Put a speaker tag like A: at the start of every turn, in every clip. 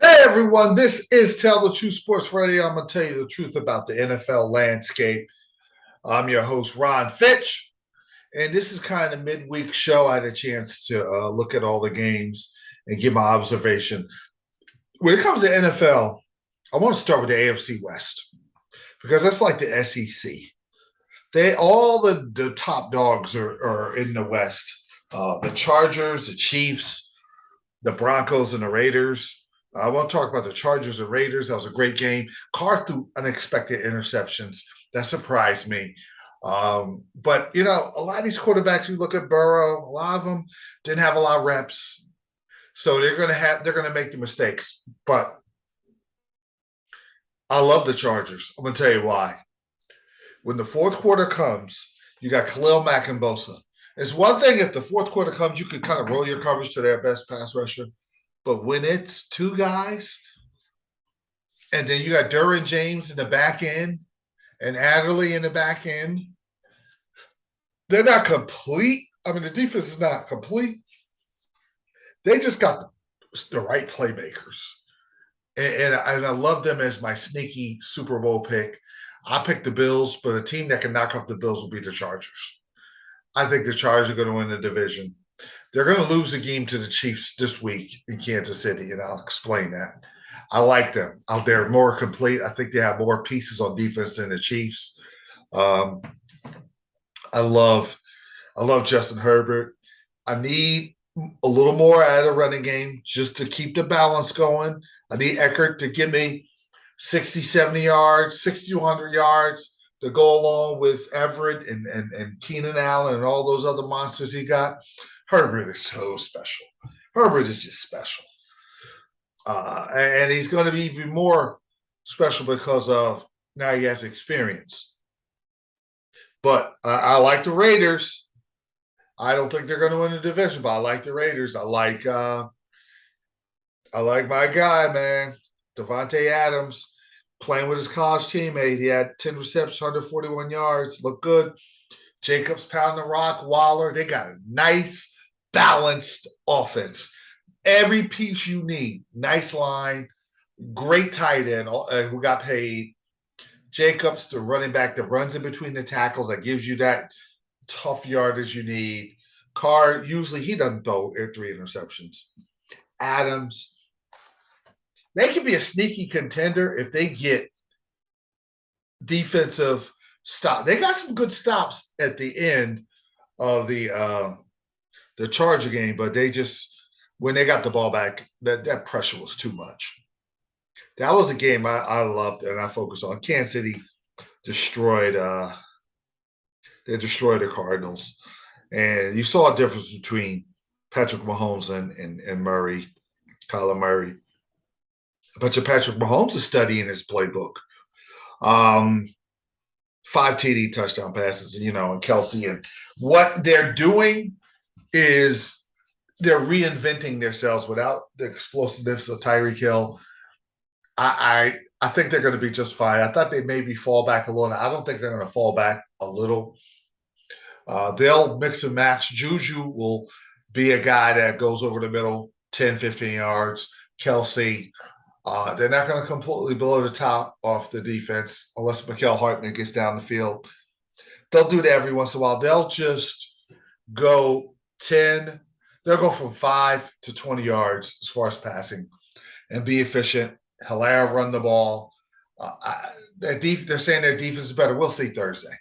A: Hey everyone, this is Tell the Truth Sports Radio. I'm going to tell you the truth about the NFL landscape. I'm your host, Ron Fitch, and this is kind of midweek show. I had a chance to look at all the games and give my observation. When it comes to NFL, I want to start with the AFC West because that's like the SEC. They all the top dogs are in the West. The Chargers, the Chiefs, the Broncos, and the Raiders. I want to talk about the Chargers and Raiders. That was a great game. Carr threw unexpected interceptions. That surprised me. But, a lot of these quarterbacks, you look at Burrow, a lot of them didn't have a lot of reps. So they're going to make the mistakes. But I love the Chargers. I'm going to tell you why. When the fourth quarter comes, you got Khalil Mack and Bosa. It's one thing if the fourth quarter comes, you can kind of roll your coverage to their best pass rusher. But when it's two guys, and then you got Derwin James in the back end and Adderley in the back end, they're not complete. I mean, the defense is not complete. They just got the right playmakers. And I love them as my sneaky Super Bowl pick. I picked the Bills, but a team that can knock off the Bills will be the Chargers. I think the Chargers are going to win the division. They're going to lose a game to the Chiefs this week in Kansas City, and I'll explain that. I like them. They're more complete. I think they have more pieces on defense than the Chiefs. Um, I love Justin Herbert. I need a little more out of running game just to keep the balance going. I need Eckert to give me 60, 70 yards, 60 to 100 yards to go along with Everett and Keenan Allen and all those other monsters he got. Herbert is so special. Herbert is just special. And he's going to be even more special because of now he has experience. But I like the Raiders. I don't think they're going to win the division, but I like the Raiders. I like my guy, man, Davante Adams, playing with his college teammate. He had 10 receptions, 141 yards. Looked good. Jacobs pounding the rock. Waller. They got a nice, balanced offense. Every piece you need. Nice line. Great tight end who got paid. Jacobs, the running back that runs in between the tackles, that gives you that tough yardage you need. Carr, usually he doesn't throw 3 interceptions. Adams, they can be a sneaky contender if they get defensive stop. They got some good stops at the end of the Charger game, but they just when they got the ball back, that pressure was too much. That was a game I loved and I focused on. Kansas City destroyed they destroyed the Cardinals. And you saw a difference between Patrick Mahomes and Murray, Kyler Murray. But Patrick Mahomes is studying his playbook. 5 TD touchdown passes, and Kelsey. And what they're doing is they're reinventing themselves without the explosiveness of Tyreek Hill. I think they're going to be just fine. I thought they maybe fall back a little. I don't think they're going to fall back a little. They'll mix and match. Juju will be a guy that goes over the middle, 10, 15 yards. Kelsey, they're not going to completely blow the top off the defense unless Mikael Hartman gets down the field. They'll do that every once in a while. They'll just go 10. They'll go from 5 to 20 yards as far as passing and be efficient. Hilaire run the ball. They're saying their defense is better. We'll see Thursday.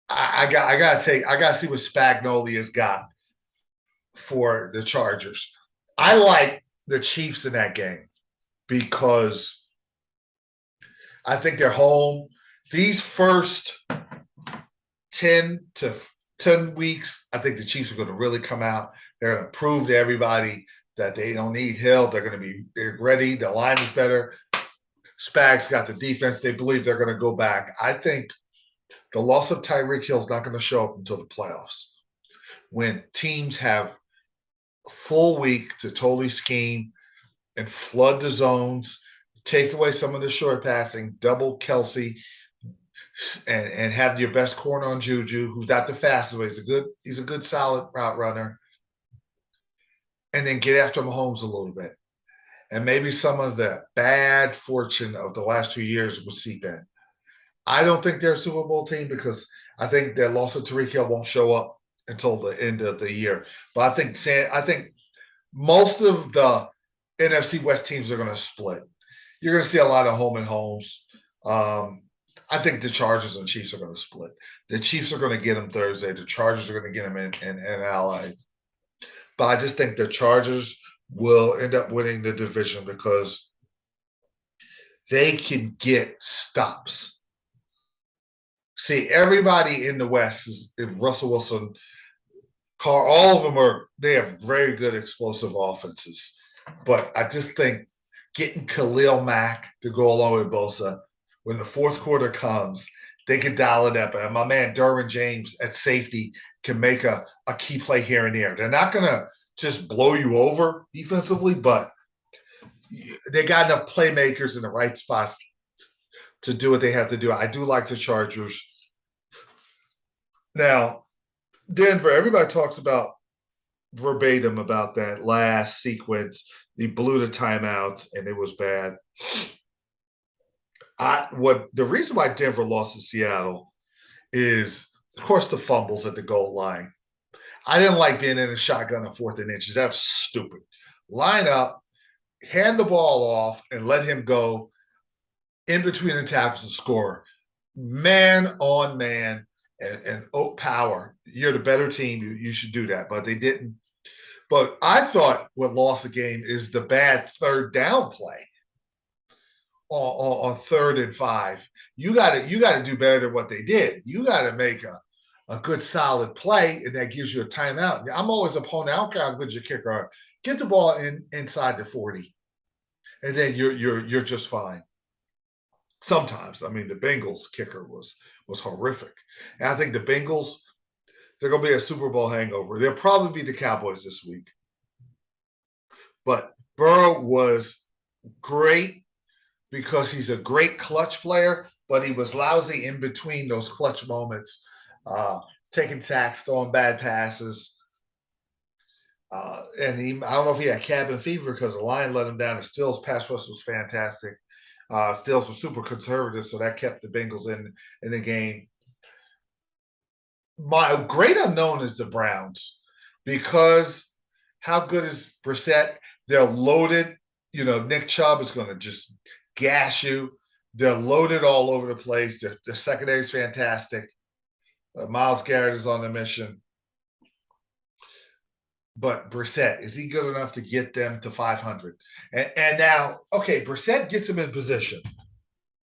A: I gotta see what Spagnuolo has got for the Chargers. I like the Chiefs in that game because I think they're home. These first 10 weeks, I think the Chiefs are going to really come out. They're going to prove to everybody that they don't need Hill. They're ready. The line is better. Spags got the defense. They believe they're going to go back. I think the loss of Tyreek Hill is not going to show up until the playoffs when teams have a full week to totally scheme and flood the zones, take away some of the short passing, double Kelsey, and have your best corner on Juju, who's not the fastest, but he's a good solid route runner. and then get after Mahomes a little bit. And maybe some of the bad fortune of the last 2 years would seep in. I don't think they're a Super Bowl team because I think that loss of Tyreek Hill won't show up until the end of the year. But I think most of the NFC West teams are going to split. You're going to see a lot of home and homes. I think the Chargers and Chiefs are going to split. The Chiefs are going to get them Thursday. The Chargers are going to get them in LA. But I just think the Chargers will end up winning the division because they can get stops. See, everybody in the West is Russell Wilson, Carr, all of them they have very good explosive offenses. But I just think getting Khalil Mack to go along with Bosa, when the fourth quarter comes, they can dial it up. And my man Derwin James at safety can make a key play here and there. They're not going to just blow you over defensively, but they got enough playmakers in the right spots to do what they have to do. I do like the Chargers. Now, Denver, everybody talks about verbatim about that last sequence. They blew the timeouts and it was bad. The reason why Denver lost to Seattle is, of course, the fumbles at the goal line. I didn't like being in a shotgun on 4th and inches. That's stupid. Line up, hand the ball off, and let him go in between the tackles and score. Man on man and power. You're the better team. You should do that. But they didn't. But I thought what lost the game is the bad third down play on 3rd and 5. You got to do better than what they did. You got to make a good solid play, and that gives you a timeout. I'm always a opponent. I don't care how good your kicker are. Get the ball inside the 40, and then you're just fine. Sometimes, I mean, the Bengals kicker was horrific, and I think the Bengals, they're going to be a Super Bowl hangover. They'll probably be the Cowboys this week. But Burrow was great because he's a great clutch player, but he was lousy in between those clutch moments, taking sacks, throwing bad passes. And I don't know if he had cabin fever because the line let him down. The Stills pass rush was fantastic. Stills were super conservative, so that kept the Bengals in the game. My great unknown is the Browns because how good is Brissett? They're loaded. Nick Chubb is going to just gas you. They're loaded all over the place. Their secondary is fantastic. Myles Garrett is on a mission. But Brissett, is he good enough to get them to 500? And now, okay, Brissett gets them in position.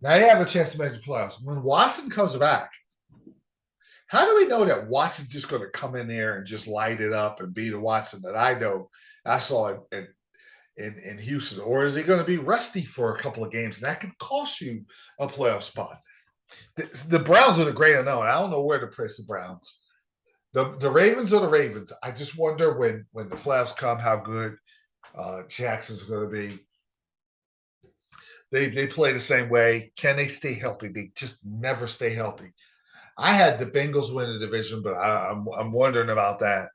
A: Now you have a chance to make the playoffs. When Watson comes back, how do we know that Watson's just going to come in there and just light it up and be the Watson that I saw in Houston? Or is he going to be rusty for a couple of games? And that could cost you a playoff spot. The Browns are the great unknown. I don't know where to place the Browns. The Ravens are the Ravens. I just wonder when the playoffs come how good Jackson's going to be. They play the same way. Can they stay healthy? They just never stay healthy. I had the Bengals win the division, but I'm wondering about that.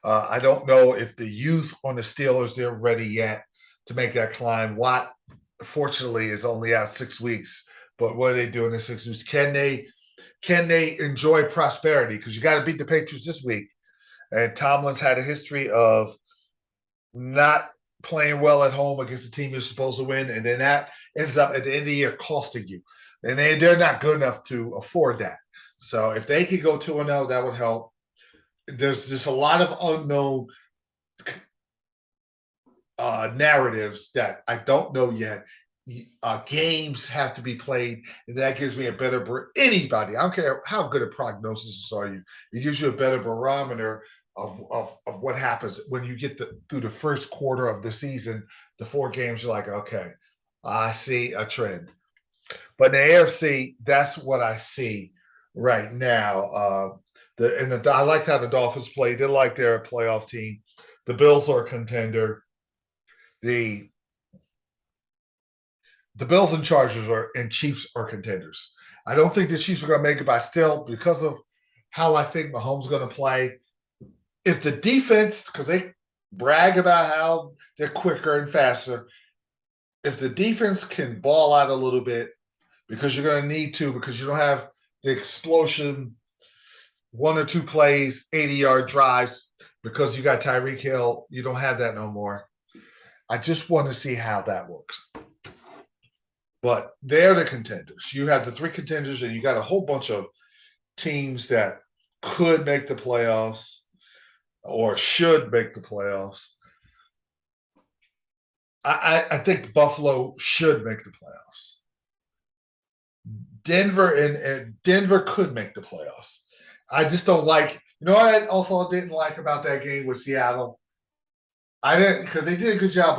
A: I don't know if the youth on the Steelers, they're ready yet to make that climb. Watt, fortunately, is only out 6 weeks. But what are they doing in 6 weeks? Can they enjoy prosperity? Because you got to beat the Patriots this week. And Tomlin's had a history of not playing well at home against the team you're supposed to win. And then that ends up at the end of the year costing you. And they're not good enough to afford that. So if they could go 2-0, that would help. There's just a lot of unknown narratives that I don't know yet. Games have to be played, and that gives me a better anybody. I don't care how good a prognosis are you. It gives you a better barometer of what happens when you get through the first quarter of the season. The 4 games, you're like, okay, I see a trend. But in the AFC, that's what I see right now. I like how the Dolphins play. They're like they're a playoff team. The Bills are a contender. The Bills and Chargers and Chiefs are contenders. I don't think the Chiefs are going to make it, but still, because of how I think Mahomes is going to play, if the defense, because brag about how they're quicker and faster. If the defense can ball out a little bit, because you're going to need to, because you don't have the explosion, 1 or 2 plays, 80-yard drives, because you got Tyreek Hill. You don't have that no more. I just want to see how that works. But they're the contenders. You have the 3 contenders, and you got a whole bunch of teams that could make the playoffs or should make the playoffs. I think Buffalo should make the playoffs. Denver could make the playoffs. I just don't like. You know what I also didn't like about that game with Seattle? I didn't, because they did a good job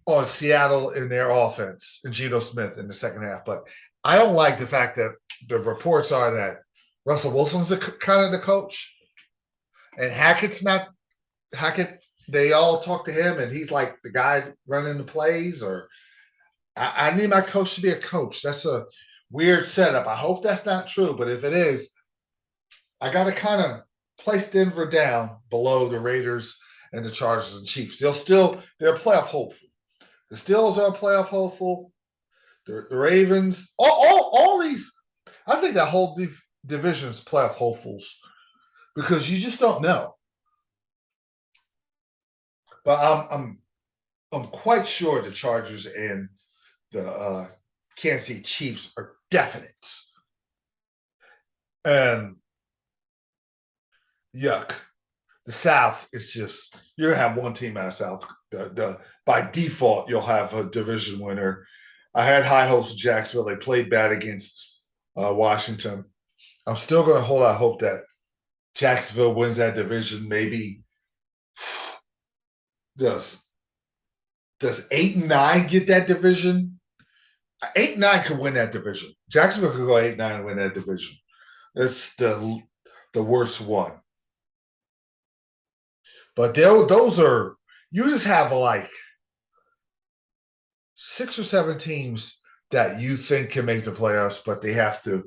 A: on Seattle in their offense and Geno Smith in the second half. But I don't like the fact that the reports are that Russell Wilson's kind of the coach, and Hackett's not. Hackett, they all talk to him, and he's like the guy running the plays. Or I need my coach to be a coach. That's a weird setup. I hope that's not true, but if it is, I got to kind of place Denver down below the Raiders and the Chargers and Chiefs. They're a playoff hopeful. The Steelers are a playoff hopeful. The Ravens, all these. I think that whole division is playoff hopefuls because you just don't know. But I'm quite sure the Chargers and the Kansas City Chiefs are definite. And yuck. The South is just, you're gonna have one team out of South. By default, you'll have a division winner. I had high hopes of Jacksonville. They played bad against Washington. I'm still gonna hold out hope that Jacksonville wins that division. Maybe does 8-9 get that division? 8-9 could win that division. Jacksonville could go 8-9 and win that division. That's the worst one. But those are, you just have like 6 or 7 teams that you think can make the playoffs, but they have to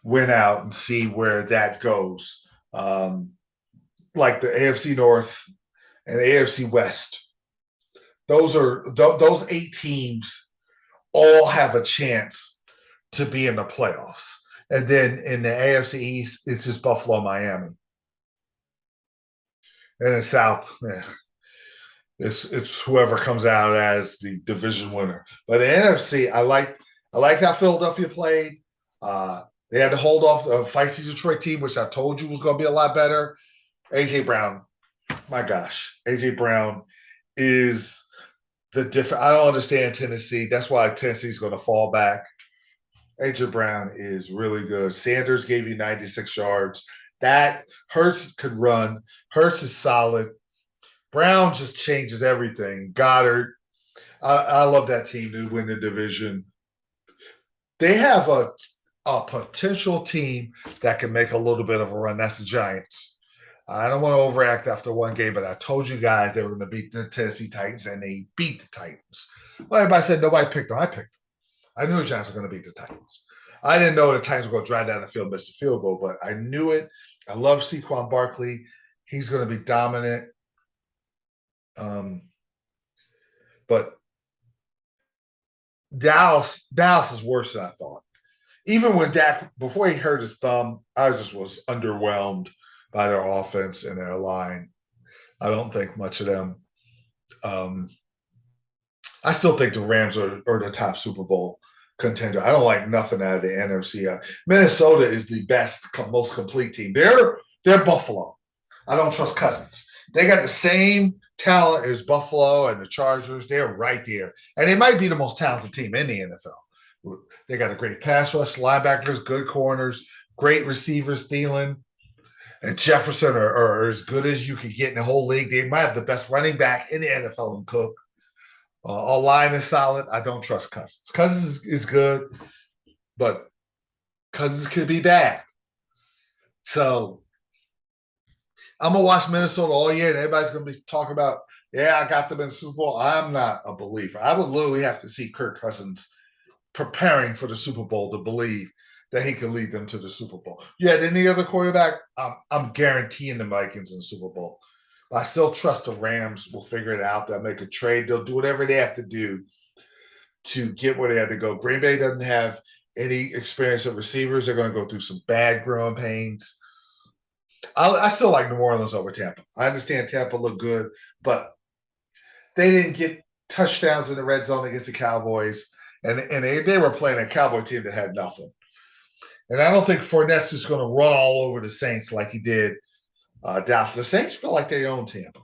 A: win out and see where that goes. Like the AFC North and the AFC West. Those 8 teams all have a chance to be in the playoffs. And then in the AFC East, it's just Buffalo, Miami. And in the South, it's whoever comes out as the division winner. But the NFC, I like how Philadelphia played. They had to hold off a feisty Detroit team, which I told you was going to be a lot better. AJ Brown, my gosh, AJ Brown is the different. I don't understand Tennessee. That's why Tennessee's going to fall back. AJ Brown is really good. Sanders gave you 96 yards. That Hurts could run. Hurts is solid. Brown just changes everything. Goddard. I love that team to win the division. They have a potential team that can make a little bit of a run. That's the Giants. I don't want to overact after one game, but I told you guys they were going to beat the Tennessee Titans, and they beat the Titans. Well, everybody said nobody picked them. I picked them. I knew the Giants were going to beat the Titans. I didn't know the Titans were going to drive down the field, miss the field goal, but I knew it. I love Saquon Barkley. He's going to be dominant. But Dallas is worse than I thought. Even when Dak, before he hurt his thumb, I just was underwhelmed by their offense and their line. I don't think much of them. I still think the Rams are the top Super Bowl contender. I don't like nothing out of the NFC. Minnesota is the best, most complete team. They're Buffalo. I don't trust Cousins. They got the same talent as Buffalo and the Chargers. They're right there. And they might be the most talented team in the NFL. They got a great pass rush, linebackers, good corners, great receivers. Thielen and Jefferson are as good as you could get in the whole league. They might have the best running back in the NFL in Cook. Our line is solid. I don't trust Cousins. Cousins is good, but Cousins could be bad. So I'm going to watch Minnesota all year, and everybody's going to be talking about, yeah, I got them in the Super Bowl. I'm not a believer. I would literally have to see Kirk Cousins preparing for the Super Bowl to believe that he can lead them to the Super Bowl. Yeah, any other quarterback, I'm guaranteeing the Vikings in the Super Bowl. But I still trust the Rams will figure it out. They'll make a trade. They'll do whatever they have to do to get where they have to go. Green Bay doesn't have any experience of receivers. They're going to go through some bad growing pains. I still like New Orleans over Tampa. I understand Tampa looked good, but they didn't get touchdowns in the red zone against the Cowboys, and they were playing a Cowboy team that had nothing. And I don't think Fournette's just going to run all over the Saints like he did Dallas. The Saints feel like they own Tampa.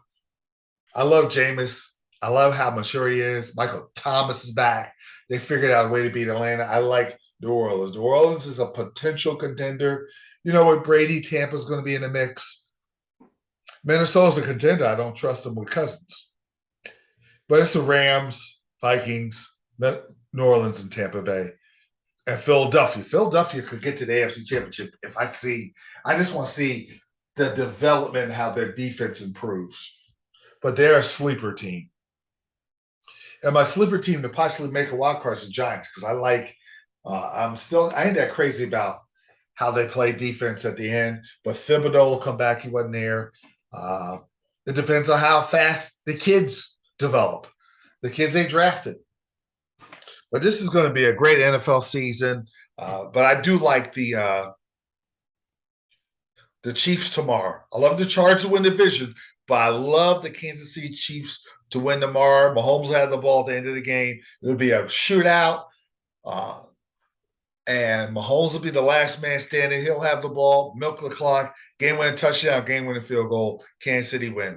A: I love Jameis. I love how mature he is. Michael Thomas is back. They figured out a way to beat Atlanta. I like New Orleans. New Orleans is a potential contender. You know, with Brady, Tampa's going to be in the mix. Minnesota's a contender. I don't trust them with Cousins. But it's the Rams, Vikings, New Orleans, and Tampa Bay. And Philadelphia. Philadelphia could get to the AFC Championship if I just want to see the development, how their defense improves. But they're a sleeper team. And my sleeper team to possibly make a wild card is the Giants because I ain't that crazy about how they play defense at the end. But Thibodeau will come back. He wasn't there. It depends on how fast the kids develop, the kids they drafted. But this is going to be a great NFL season. But I do like the Chiefs tomorrow. I love the Chargers to win the division, but I love the Kansas City Chiefs to win tomorrow. Mahomes had the ball at the end of the game. It'll be a shootout. And Mahomes will be the last man standing. He'll have the ball, milk the clock, game-winning touchdown, game-winning field goal. Kansas City win.